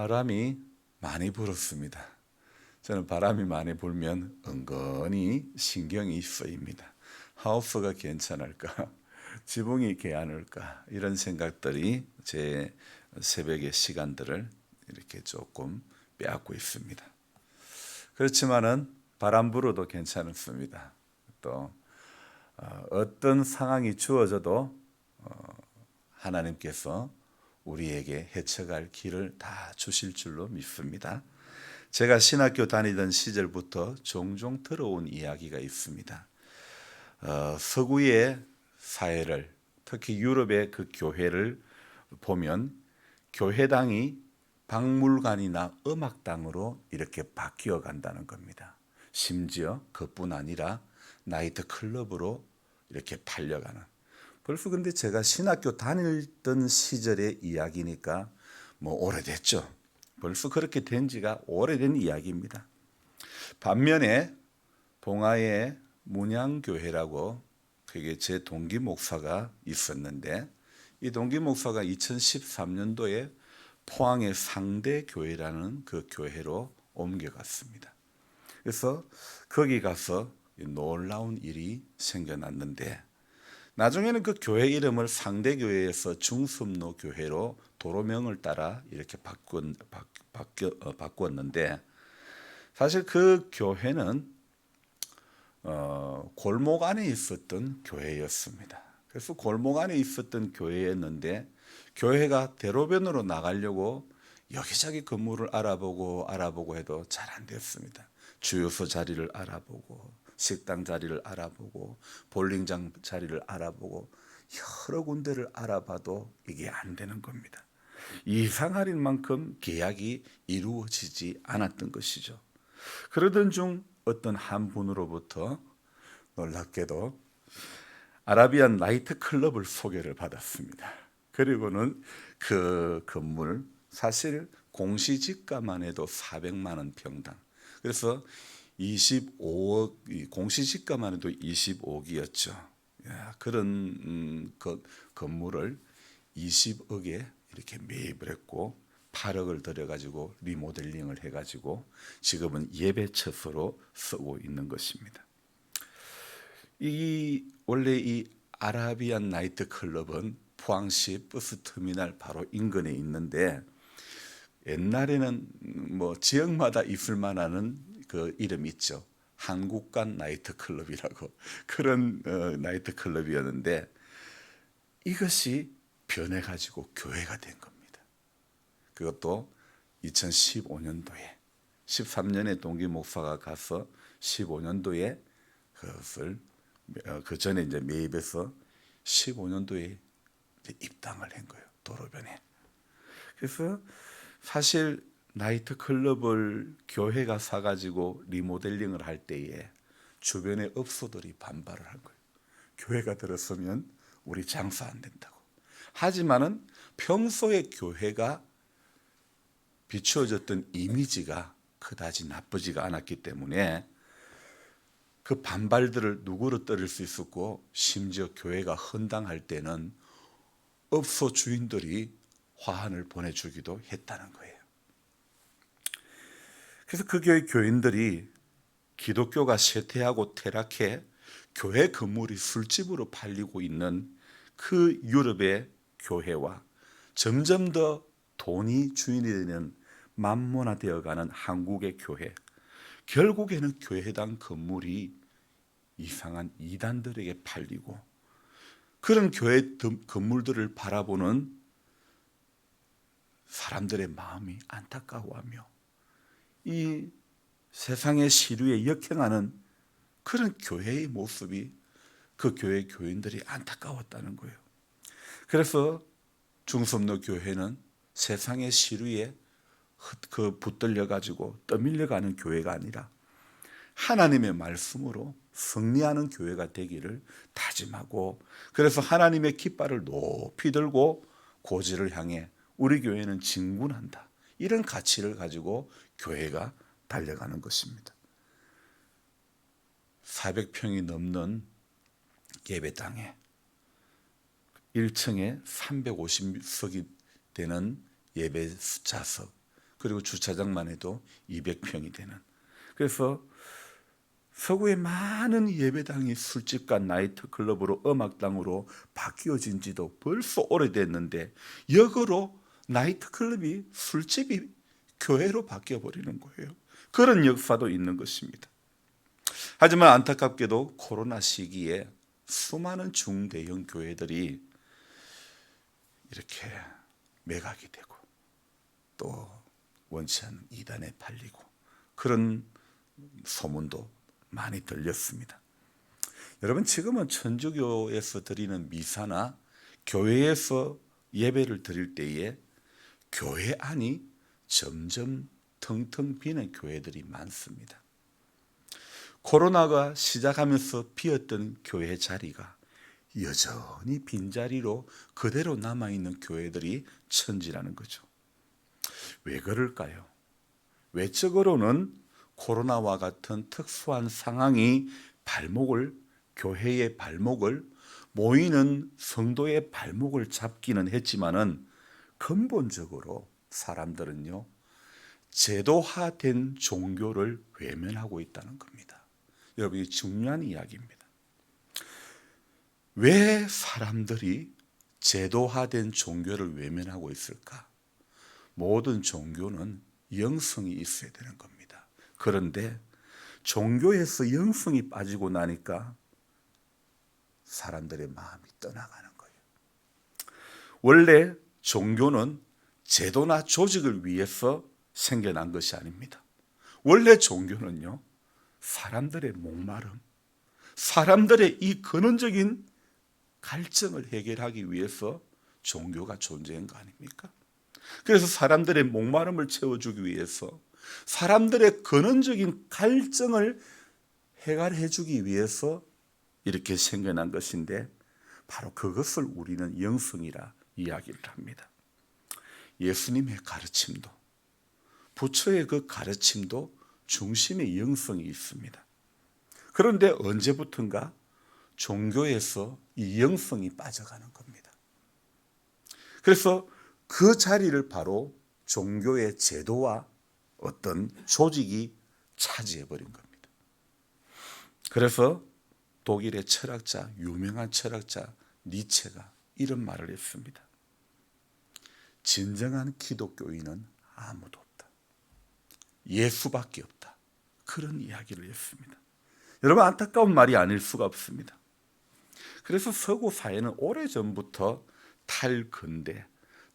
바람이 많이 불었습니다. 저는 바람이 많이 불면 은근히 신경이 쓰입니다. 하우스가 괜찮을까? 지붕이 괜찮을까? 이런 생각들이 제 새벽의 시간들을 이렇게 조금 빼앗고 있습니다. 그렇지만은 바람 불어도 괜찮습니다. 또 어떤 상황이 주어져도 하나님께서 우리에게 헤쳐갈 길을 다 주실 줄로 믿습니다. 제가 신학교 다니던 시절부터 종종 들어온 이야기가 있습니다. 서구의 사회를, 특히 유럽의 그 교회를 보면 교회당이 박물관이나 음악당으로 이렇게 바뀌어 간다는 겁니다. 심지어 그뿐 아니라 나이트 클럽으로 이렇게 팔려가는. 벌써 근데 제가 신학교 다니던 시절의 이야기니까 뭐 오래됐죠. 벌써 그렇게 된 지가 오래된 이야기입니다. 반면에 봉화에 문양교회라고 그게 제 동기 목사가 있었는데 이 동기 목사가 2013년도에 포항의 상대교회라는 그 교회로 옮겨갔습니다. 그래서 거기 가서 놀라운 일이 생겨났는데 나중에는 그 교회 이름을 상대교회에서 중섬로 교회로 도로명을 따라 이렇게 바꾸었는데 사실 그 교회는 골목 안에 있었던 교회였습니다. 그래서 골목 안에 있었던 교회였는데 교회가 대로변으로 나가려고 여기저기 건물을 알아보고 해도 잘 안 됐습니다. 주유소 자리를 알아보고 식당 자리를 알아보고 볼링장 자리를 알아보고 여러 군데를 알아봐도 이게 안 되는 겁니다. 이상할 만큼 계약이 이루어지지 않았던 것이죠. 그러던 중 어떤 한 분으로부터 놀랍게도 아라비안 나이트 클럽을 소개를 받았습니다. 그리고는 그 건물 사실 공시지가만 해도 400만 원 평당. 그래서 25억 공시지가만 해도 25억이었죠. 그런 그 건물을 20억에 이렇게 매입을 했고 8억을 들여가지고 리모델링을 해가지고 지금은 예배처소로 쓰고 있는 것입니다. 원래 이 아라비안 나이트 클럽은 포항시 버스터미널 바로 인근에 있는데 옛날에는 뭐 지역마다 있을 만한 그 이름이 있죠. 한국관 나이트 클럽이라고 그런 나이트 클럽이었는데 이것이 변해가지고 교회가 된 겁니다. 그것도 2015년도에 13년에 동기 목사가 가서 15년도에 그것을 그 전에 이제 매입해서 15년도에 입당을 한 거예요. 도로변에. 그래서 사실 나이트 클럽을 교회가 사가지고 리모델링을 할 때에 주변의 업소들이 반발을 한 거예요. 교회가 들었으면 우리 장사 안 된다고. 하지만은 평소에 교회가 비추어졌던 이미지가 그다지 나쁘지가 않았기 때문에 그 반발들을 누구로 떨릴 수 있었고 심지어 교회가 헌당할 때는 업소 주인들이 화환을 보내주기도 했다는 거예요. 그래서 그 교회 교인들이 기독교가 쇠퇴하고 퇴락해 교회 건물이 술집으로 팔리고 있는 그 유럽의 교회와 점점 더 돈이 주인이 되는 만문화되어가는 한국의 교회, 결국에는 교회당 건물이 이상한 이단들에게 팔리고 그런 교회 건물들을 바라보는 사람들의 마음이 안타까워하며 이 세상의 시류에 역행하는 그런 교회의 모습이 그 교회 교인들이 안타까웠다는 거예요. 그래서 중섬로 교회는 세상의 시류에 붙들려 가지고 떠밀려가는 교회가 아니라 하나님의 말씀으로 승리하는 교회가 되기를 다짐하고 그래서 하나님의 깃발을 높이 들고 고지를 향해 우리 교회는 진군한다. 이런 가치를 가지고 교회가 달려가는 것입니다. 400평이 넘는 예배당에 1층에 350석이 되는 예배 좌석 그리고 주차장만 해도 200평이 되는. 그래서 서구의 많은 예배당이 술집과 나이트클럽으로 음악당으로 바뀌어진 지도 벌써 오래됐는데 역으로 나이트클럽이 술집이 교회로 바뀌어버리는 거예요. 그런 역사도 있는 것입니다. 하지만 안타깝게도 코로나 시기에 수많은 중대형 교회들이 이렇게 매각이 되고 또 원치 않는 이단에 팔리고 그런 소문도 많이 들렸습니다. 여러분, 지금은 천주교에서 드리는 미사나 교회에서 예배를 드릴 때에 교회 안이 점점 텅텅 비는 교회들이 많습니다. 코로나가 시작하면서 비었던 교회 자리가 여전히 빈자리로 그대로 남아있는 교회들이 천지라는 거죠. 왜 그럴까요? 외적으로는 코로나와 같은 특수한 상황이 교회의 발목을, 모이는 성도의 발목을 잡기는 했지만은 근본적으로 사람들은요, 제도화된 종교를 외면하고 있다는 겁니다. 여러분, 이 중요한 이야기입니다. 왜 사람들이 제도화된 종교를 외면하고 있을까? 모든 종교는 영성이 있어야 되는 겁니다. 그런데 종교에서 영성이 빠지고 나니까 사람들의 마음이 떠나가는 거예요. 원래 종교는 제도나 조직을 위해서 생겨난 것이 아닙니다. 원래 종교는요, 사람들의 목마름, 사람들의 이 근원적인 갈증을 해결하기 위해서 종교가 존재한 거 아닙니까? 그래서 사람들의 목마름을 채워주기 위해서, 사람들의 근원적인 갈증을 해결해 주기 위해서 이렇게 생겨난 것인데, 바로 그것을 우리는 영성이라 이야기를 합니다. 예수님의 가르침도, 부처의 그 가르침도 중심에 영성이 있습니다. 그런데 언제부턴가 종교에서 이 영성이 빠져가는 겁니다. 그래서 그 자리를 바로 종교의 제도와 어떤 조직이 차지해버린 겁니다. 그래서 독일의 철학자, 유명한 철학자 니체가 이런 말을 했습니다. 진정한 기독교인은 아무도 없다. 예수밖에 없다. 그런 이야기를 했습니다. 여러분, 안타까운 말이 아닐 수가 없습니다. 그래서 서구 사회는 오래전부터 탈근대,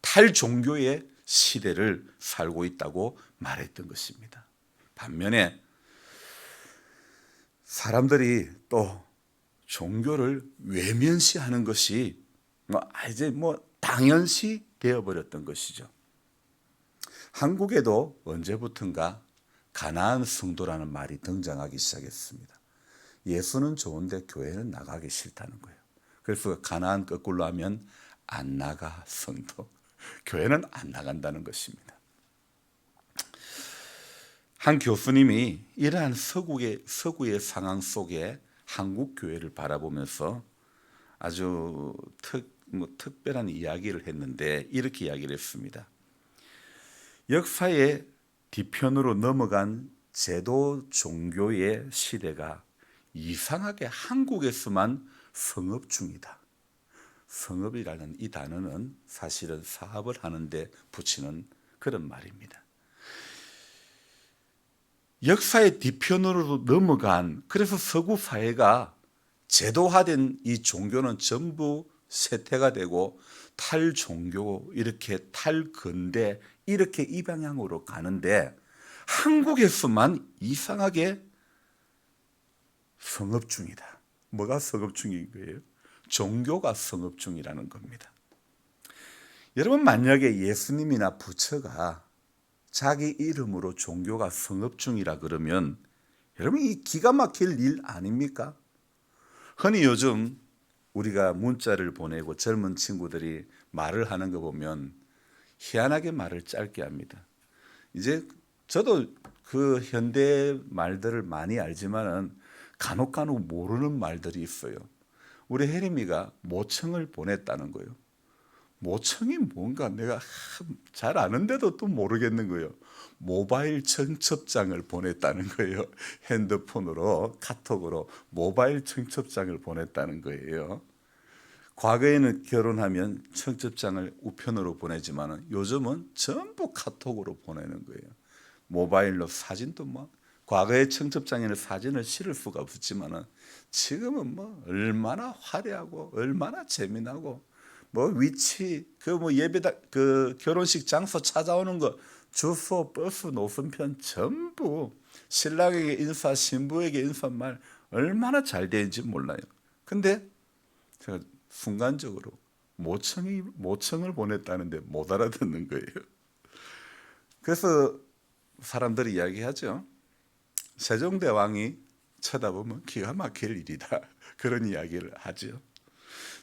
탈종교의 시대를 살고 있다고 말했던 것입니다. 반면에 사람들이 또 종교를 외면시하는 것이 이제 당연시 되어버렸던 것이죠. 한국에도 언제부턴가 가나안 성도라는 말이 등장하기 시작했습니다. 예수는 좋은데 교회는 나가기 싫다는 거예요. 그래서 가나안 거꾸로 하면 안 나가 성도, 교회는 안 나간다는 것입니다. 한 교수님이 이러한 서구의 상황 속에 한국 교회를 바라보면서 아주 특별한 이야기를 했는데 이렇게 이야기를 했습니다. 역사의 뒤편으로 넘어간 제도 종교의 시대가 이상하게 한국에서만 성업 중이다. 성업이라는 이 단어는 사실은 사업을 하는데 붙이는 그런 말입니다. 역사의 뒤편으로 넘어간, 그래서 서구 사회가 제도화된 이 종교는 전부 쇠퇴가 되고 탈종교, 이렇게 탈근대, 이렇게 이 방향으로 가는데 한국에서만 이상하게 성업 중이다. 뭐가 성업 중인 거예요? 종교가 성업 중이라는 겁니다. 여러분, 만약에 예수님이나 부처가 자기 이름으로 종교가 성업 중이라 그러면 여러분, 이 기가 막힐 일 아닙니까? 흔히 요즘 우리가 문자를 보내고 젊은 친구들이 말을 하는 거 보면 희한하게 말을 짧게 합니다. 이제 저도 그 현대 말들을 많이 알지만은 간혹 모르는 말들이 있어요. 우리 혜림이가 모청을 보냈다는 거예요. 모청이 뭔가 내가 잘 아는데도 또 모르겠는 거예요. 모바일 청첩장을 보냈다는 거예요. 핸드폰으로 카톡으로 모바일 청첩장을 보냈다는 거예요. 과거에는 결혼하면 청첩장을 우편으로 보내지만 요즘은 전부 카톡으로 보내는 거예요. 모바일로 사진도 뭐 과거의 청첩장에는 사진을 실을 수가 없었지만은 지금은 뭐 얼마나 화려하고 얼마나 재미나고 뭐 위치 그 뭐 예배당 그 결혼식 장소 찾아오는 거 주소 버스 노선편 전부 신랑에게 인사 신부에게 인사말 얼마나 잘 되는지 몰라요. 근데 제가 순간적으로 모청을 보냈다는데 못 알아듣는 거예요. 그래서 사람들이 이야기하죠. 세종대왕이 쳐다보면 기가 막힐 일이다. 그런 이야기를 하죠.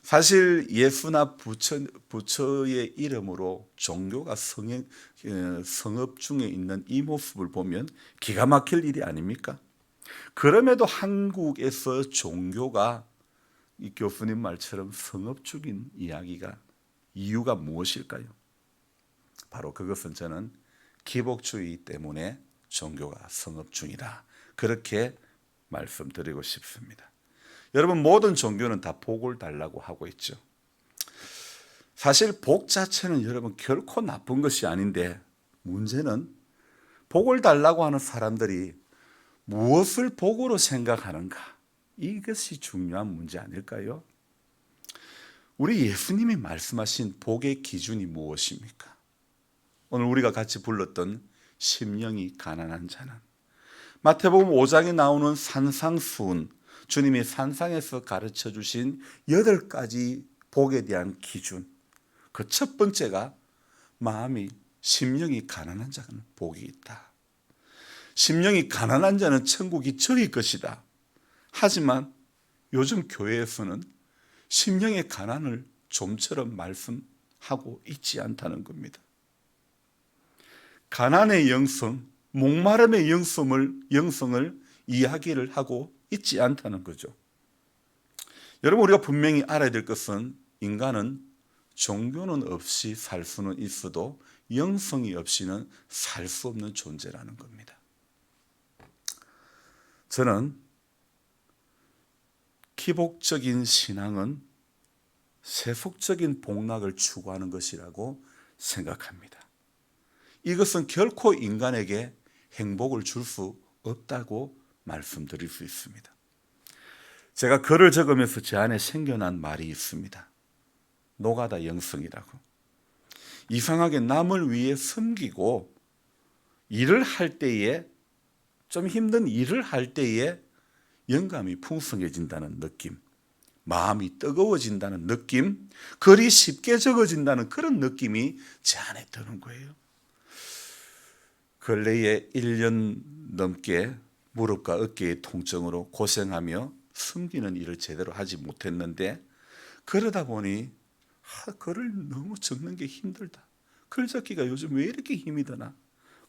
사실 예수나 부처의 이름으로 종교가 성업 중에 있는 이 모습을 보면 기가 막힐 일이 아닙니까? 그럼에도 한국에서 종교가 이 교수님 말처럼 성업 중인 이유가 무엇일까요? 바로 그것은 저는 기복주의 때문에 종교가 성업 중이다. 그렇게 말씀드리고 싶습니다. 여러분 모든 종교는 다 복을 달라고 하고 있죠. 사실 복 자체는 여러분 결코 나쁜 것이 아닌데 문제는 복을 달라고 하는 사람들이 무엇을 복으로 생각하는가? 이것이 중요한 문제 아닐까요? 우리 예수님이 말씀하신 복의 기준이 무엇입니까? 오늘 우리가 같이 불렀던 심령이 가난한 자는 마태복음 5장에 나오는 산상수훈 주님이 산상에서 가르쳐 주신 8가지 복에 대한 기준 그 첫 번째가 마음이 심령이 가난한 자는 복이 있다. 심령이 가난한 자는 천국이 저희 것이다. 하지만 요즘 교회에서는 심령의 가난을 좀처럼 말씀하고 있지 않다는 겁니다. 가난의 영성, 목마름의 영성을 이야기를 하고 있지 않다는 거죠. 여러분 우리가 분명히 알아야 될 것은 인간은 종교는 없이 살 수는 있어도 영성이 없이는 살 수 없는 존재라는 겁니다. 저는 기복적인 신앙은 세속적인 복락을 추구하는 것이라고 생각합니다. 이것은 결코 인간에게 행복을 줄 수 없다고 말씀드릴 수 있습니다. 제가 글을 적으면서 제 안에 생겨난 말이 있습니다. 노가다 영성이라고. 이상하게 남을 위해 섬기고 일을 할 때에 좀 힘든 일을 할 때에 영감이 풍성해진다는 느낌, 마음이 뜨거워진다는 느낌, 글이 쉽게 적어진다는 그런 느낌이 제 안에 드는 거예요. 근래에 1년 넘게 무릎과 어깨의 통증으로 고생하며 숨기는 일을 제대로 하지 못했는데 그러다 보니 글을 너무 적는 게 힘들다. 글 적기가 요즘 왜 이렇게 힘이 드나?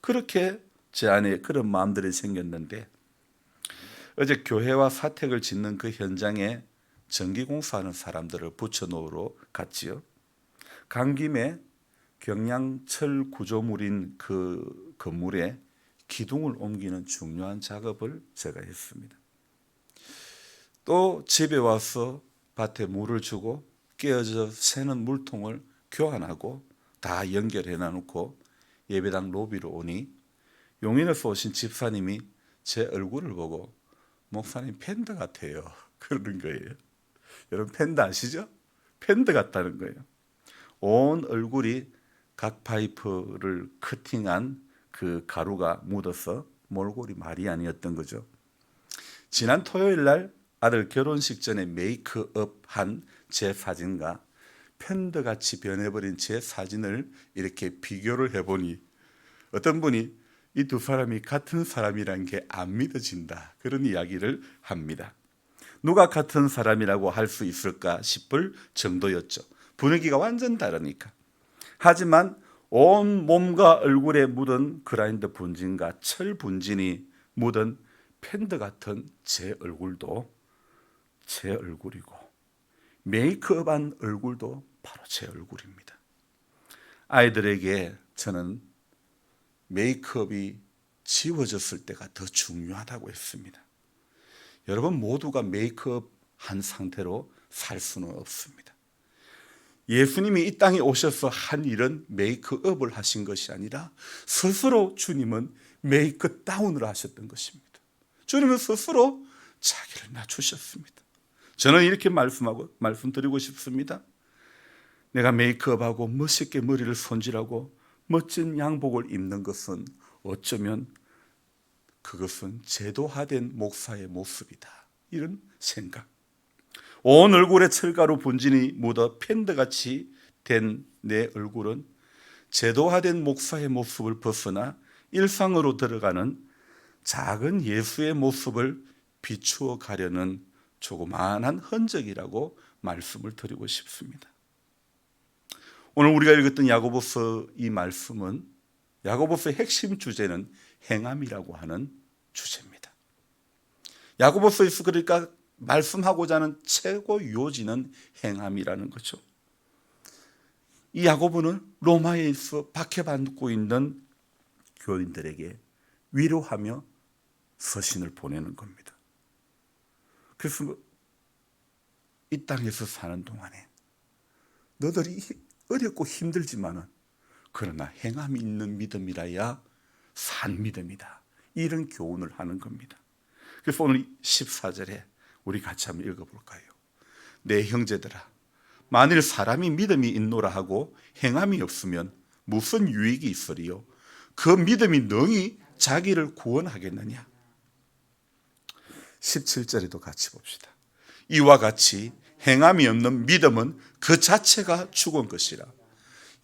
그렇게 제 안에 그런 마음들이 생겼는데 어제 교회와 사택을 짓는 그 현장에 전기공사하는 사람들을 붙여놓으러 갔지요. 간 김에 경량철 구조물인 그 건물에 기둥을 옮기는 중요한 작업을 제가 했습니다. 또 집에 와서 밭에 물을 주고 깨어져 새는 물통을 교환하고 다 연결해 놔놓고 예배당 로비로 오니 용인에서 오신 집사님이 제 얼굴을 보고 목사님 팬더 같아요. 그러는 거예요. 여러분 팬더 아시죠? 팬더 같다는 거예요. 온 얼굴이 각 파이프를 커팅한 그 가루가 묻어서 몰골이 말이 아니었던 거죠. 지난 토요일 날 아들 결혼식 전에 메이크업 한 제 사진과 팬더같이 변해버린 제 사진을 이렇게 비교를 해보니 어떤 분이 이 두 사람이 같은 사람이란 게 안 믿어진다. 그런 이야기를 합니다. 누가 같은 사람이라고 할 수 있을까 싶을 정도였죠. 분위기가 완전 다르니까. 하지만 온 몸과 얼굴에 묻은 그라인더 분진과 철 분진이 묻은 팬더 같은 제 얼굴도 제 얼굴이고 메이크업한 얼굴도 바로 제 얼굴입니다. 아이들에게 저는 메이크업이 지워졌을 때가 더 중요하다고 했습니다. 여러분 모두가 메이크업 한 상태로 살 수는 없습니다. 예수님이 이 땅에 오셔서 한 일은 메이크업을 하신 것이 아니라 스스로 주님은 메이크 다운을 하셨던 것입니다. 주님은 스스로 자기를 낮추셨습니다. 저는 이렇게 말씀드리고 싶습니다. 내가 메이크업하고 멋있게 머리를 손질하고 멋진 양복을 입는 것은 어쩌면 그것은 제도화된 목사의 모습이다. 이런 생각. 온 얼굴에 철가루 분진이 묻어 팬더같이 된 내 얼굴은 제도화된 목사의 모습을 벗어나 일상으로 들어가는 작은 예수의 모습을 비추어 가려는 조그마한 흔적이라고 말씀을 드리고 싶습니다. 오늘 우리가 읽었던 야고보서 이 말씀은 야고보서의 핵심 주제는 행함이라고 하는 주제입니다. 야고보서에서 그러니까 말씀하고자 하는 최고 요지는 행함이라는 거죠. 이 야고보는 로마에서 박해받고 있는 교인들에게 위로하며 서신을 보내는 겁니다. 그래서 이 땅에서 사는 동안에 너들이 어렵고 힘들지만은 그러나 행함이 있는 믿음이라야 산 믿음이다. 이런 교훈을 하는 겁니다. 그래서 오늘 14절에 우리 같이 한번 읽어볼까요? 내 형제들아, 만일 사람이 믿음이 있노라 하고 행함이 없으면 무슨 유익이 있으리요? 그 믿음이 능히 자기를 구원하겠느냐? 17절에도 같이 봅시다. 이와 같이 행함이 없는 믿음은 그 자체가 죽은 것이라.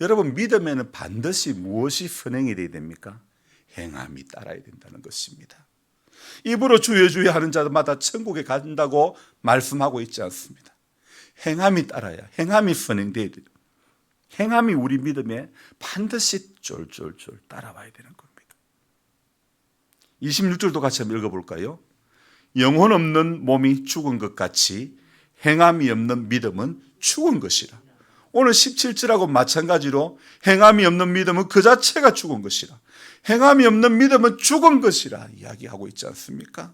여러분 믿음에는 반드시 무엇이 선행이 되어야 됩니까? 행함이 따라야 된다는 것입니다. 입으로 주여 주여 하는 자마다 천국에 간다고 말씀하고 있지 않습니다. 행함이 따라야, 행함이 선행되어야 돼요. 행함이 우리 믿음에 반드시 쫄쫄쫄 따라와야 되는 겁니다. 26절도 같이 한번 읽어볼까요? 영혼 없는 몸이 죽은 것 같이 행함이 없는 믿음은 죽은 것이라. 오늘 17절하고 마찬가지로 행함이 없는 믿음은 그 자체가 죽은 것이라. 행함이 없는 믿음은 죽은 것이라 이야기하고 있지 않습니까?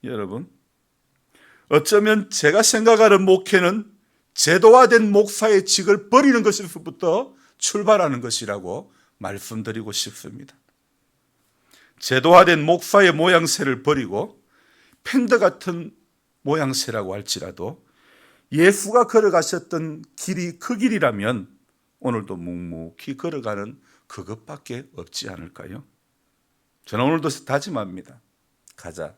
여러분, 어쩌면 제가 생각하는 목회는 제도화된 목사의 직을 버리는 것에서부터 출발하는 것이라고 말씀드리고 싶습니다. 제도화된 목사의 모양새를 버리고 팬더 같은 모양새라고 할지라도 예수가 걸어가셨던 길이 그 길이라면 오늘도 묵묵히 걸어가는 그것밖에 없지 않을까요? 저는 오늘도 다짐합니다. 가자.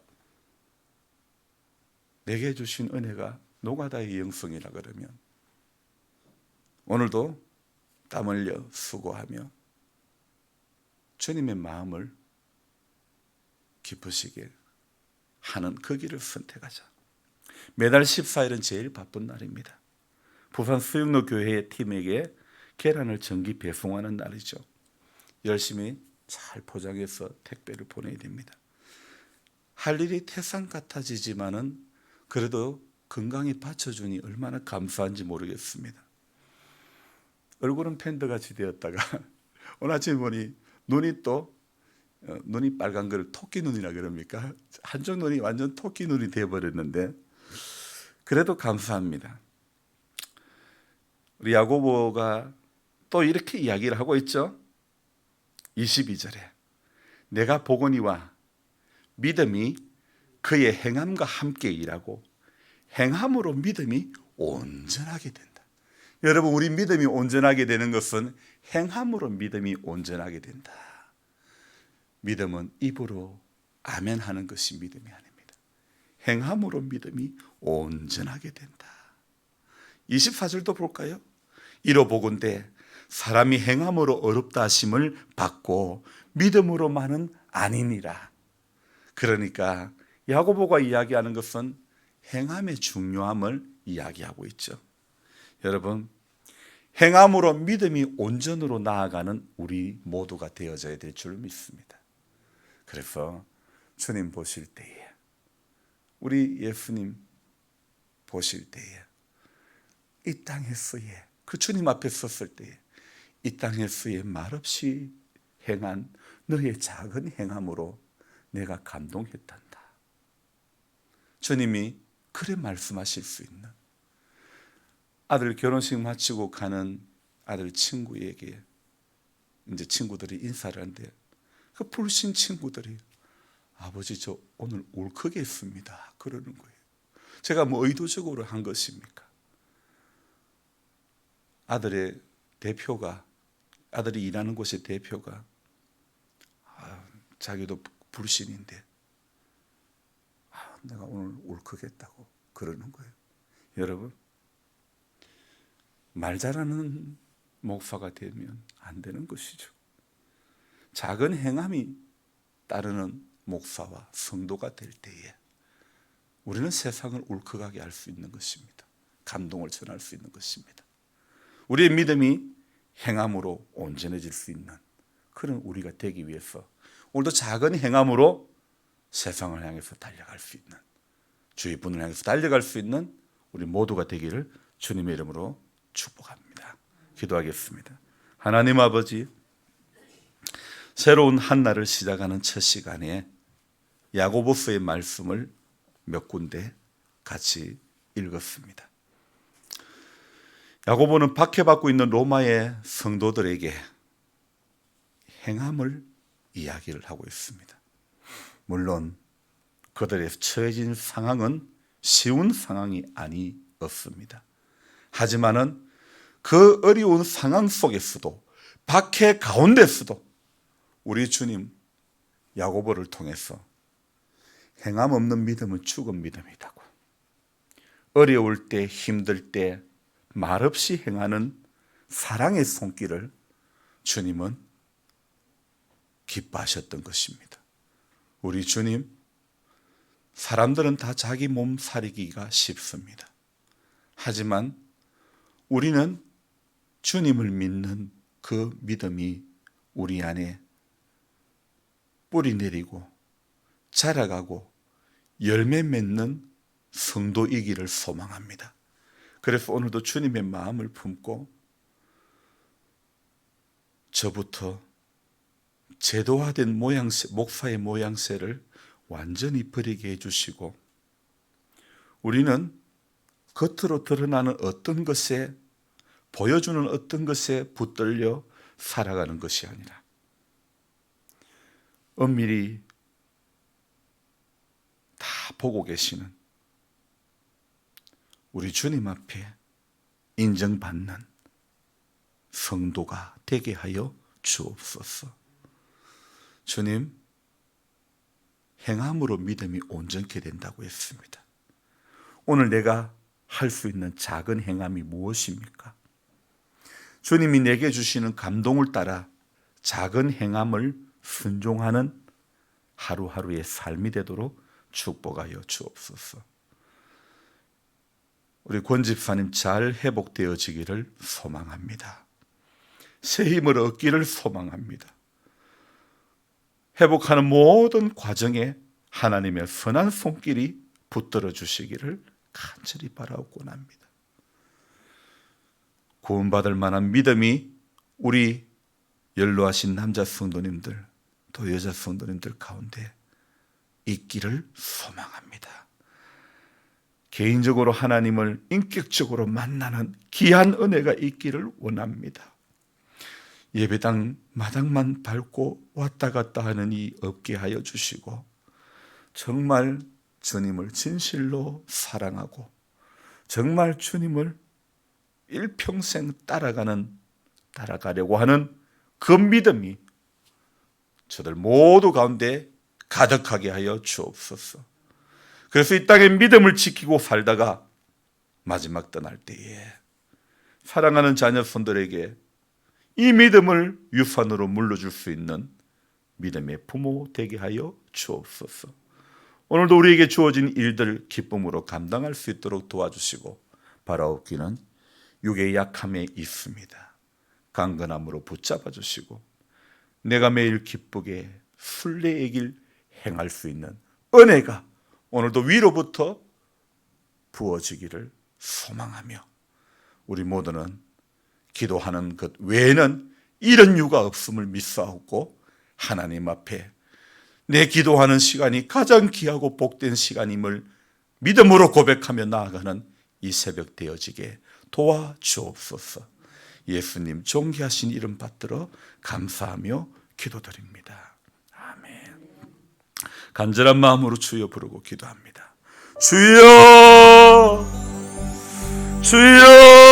내게 주신 은혜가 노가다의 영성이라 그러면 오늘도 땀 흘려 수고하며 주님의 마음을 기쁘시게 하는 그 길을 선택하자. 매달 14일은 제일 바쁜 날입니다. 부산 수영로 교회 팀에게 계란을 정기 배송하는 날이죠. 열심히 잘 포장해서 택배를 보내야 됩니다. 할 일이 태산 같아지지만은 그래도 건강히 받쳐주니 얼마나 감사한지 모르겠습니다. 얼굴은 팬더같이 되었다가 오늘 아침에 보니 눈이 빨간 걸 토끼 눈이라 그럽니까? 한쪽 눈이 완전 토끼 눈이 되어버렸는데 그래도 감사합니다. 우리 야고보가 또 이렇게 이야기를 하고 있죠. 22절에 내가 보거니와 믿음이 그의 행함과 함께 일하고 행함으로 믿음이 온전하게 된다. 여러분 우리 믿음이 온전하게 되는 것은 행함으로 믿음이 온전하게 된다. 믿음은 입으로 아멘 하는 것이 믿음이 아닙니다. 행함으로 믿음이 온전하게 된다. 24절도 볼까요? 이로 보건대 사람이 행함으로 어렵다 하심을 받고 믿음으로만은 아니니라. 그러니까 야고보가 이야기하는 것은 행함의 중요함을 이야기하고 있죠. 여러분, 행함으로 믿음이 온전으로 나아가는 우리 모두가 되어져야 될 줄 믿습니다. 그래서 주님 보실 때에, 우리 예수님 보실 때에 이 땅에서의 그 주님 앞에 섰을 때 이 땅에서의 말없이 행한 너의 작은 행함으로 내가 감동했단다. 주님이 그래 말씀하실 수 있는, 아들 결혼식 마치고 가는 아들 친구에게 이제 친구들이 인사를 하는데 그 불신 친구들이 아버지 저 오늘 울컥했습니다 그러는 거예요. 제가 뭐 의도적으로 한 것입니까? 아들의 대표가, 아들이 일하는 곳의 대표가 자기도 불신인데 내가 오늘 울컥했다고 그러는 거예요. 여러분, 말 잘하는 목사가 되면 안 되는 것이죠. 작은 행함이 따르는 목사와 성도가 될 때에 우리는 세상을 울컥하게 할 수 있는 것입니다. 감동을 전할 수 있는 것입니다. 우리의 믿음이 행함으로 온전해질 수 있는 그런 우리가 되기 위해서 오늘도 작은 행함으로 세상을 향해서 달려갈 수 있는, 주의 분을 향해서 달려갈 수 있는 우리 모두가 되기를 주님의 이름으로 축복합니다. 기도하겠습니다. 하나님 아버지, 새로운 한 날을 시작하는 첫 시간에 야고보서의 말씀을 몇 군데 같이 읽었습니다. 야고보는 박해받고 있는 로마의 성도들에게 행함을 이야기를 하고 있습니다. 물론 그들의 처해진 상황은 쉬운 상황이 아니었습니다. 하지만은 그 어려운 상황 속에서도, 박해 가운데서도 우리 주님 야고보를 통해서 행함 없는 믿음은 죽은 믿음이라고, 어려울 때, 힘들 때 말없이 행하는 사랑의 손길을 주님은 기뻐하셨던 것입니다. 우리 주님, 사람들은 다 자기 몸 살리기가 쉽습니다. 하지만 우리는 주님을 믿는 그 믿음이 우리 안에 뿌리 내리고 자라가고 열매 맺는 성도이기를 소망합니다. 그래서 오늘도 주님의 마음을 품고 저부터 제도화된 모양새, 목사의 모양새를 완전히 버리게 해주시고, 우리는 겉으로 드러나는 어떤 것에, 보여주는 어떤 것에 붙들려 살아가는 것이 아니라 엄밀히 다 보고 계시는 우리 주님 앞에 인정받는 성도가 되게 하여 주옵소서. 주님, 행함으로 믿음이 온전케 된다고 했습니다. 오늘 내가 할 수 있는 작은 행함이 무엇입니까? 주님이 내게 주시는 감동을 따라 작은 행함을 순종하는 하루하루의 삶이 되도록 축복하여 주옵소서. 우리 권 집사님 잘 회복되어지기를 소망합니다. 새 힘을 얻기를 소망합니다. 회복하는 모든 과정에 하나님의 선한 손길이 붙들어 주시기를 간절히 바라옵곤 합니다. 구원받을 만한 믿음이 우리 연로하신 남자 성도님들 또 여자 성도님들 가운데 있기를 소망합니다. 개인적으로 하나님을 인격적으로 만나는 귀한 은혜가 있기를 원합니다. 예배당 마당만 밟고 왔다 갔다 하는 이 없게 하여 주시고, 정말 주님을 진실로 사랑하고 정말 주님을 일평생 따라가려고 하는 그 믿음이 저들 모두 가운데 가득하게 하여 주옵소서. 그래서 이 땅에 믿음을 지키고 살다가 마지막 떠날 때에 사랑하는 자녀손들에게 이 믿음을 유산으로 물려줄 수 있는 믿음의 부모 되게 하여 주옵소서. 오늘도 우리에게 주어진 일들 기쁨으로 감당할 수 있도록 도와주시고, 바라옵기는 육의 약함에 있습니다. 강건함으로 붙잡아 주시고 내가 매일 기쁘게 순례의 길 행할 수 있는 은혜가 오늘도 위로부터 부어지기를 소망하며, 우리 모두는 기도하는 것 외에는 이런 이유가 없음을 믿사옵고 하나님 앞에 내 기도하는 시간이 가장 귀하고 복된 시간임을 믿음으로 고백하며 나아가는 이 새벽 되어지게 도와주옵소서. 예수님 존귀하신 이름 받들어 감사하며 기도드립니다. 아멘. 간절한 마음으로 주여 부르고 기도합니다. 주여, 주여.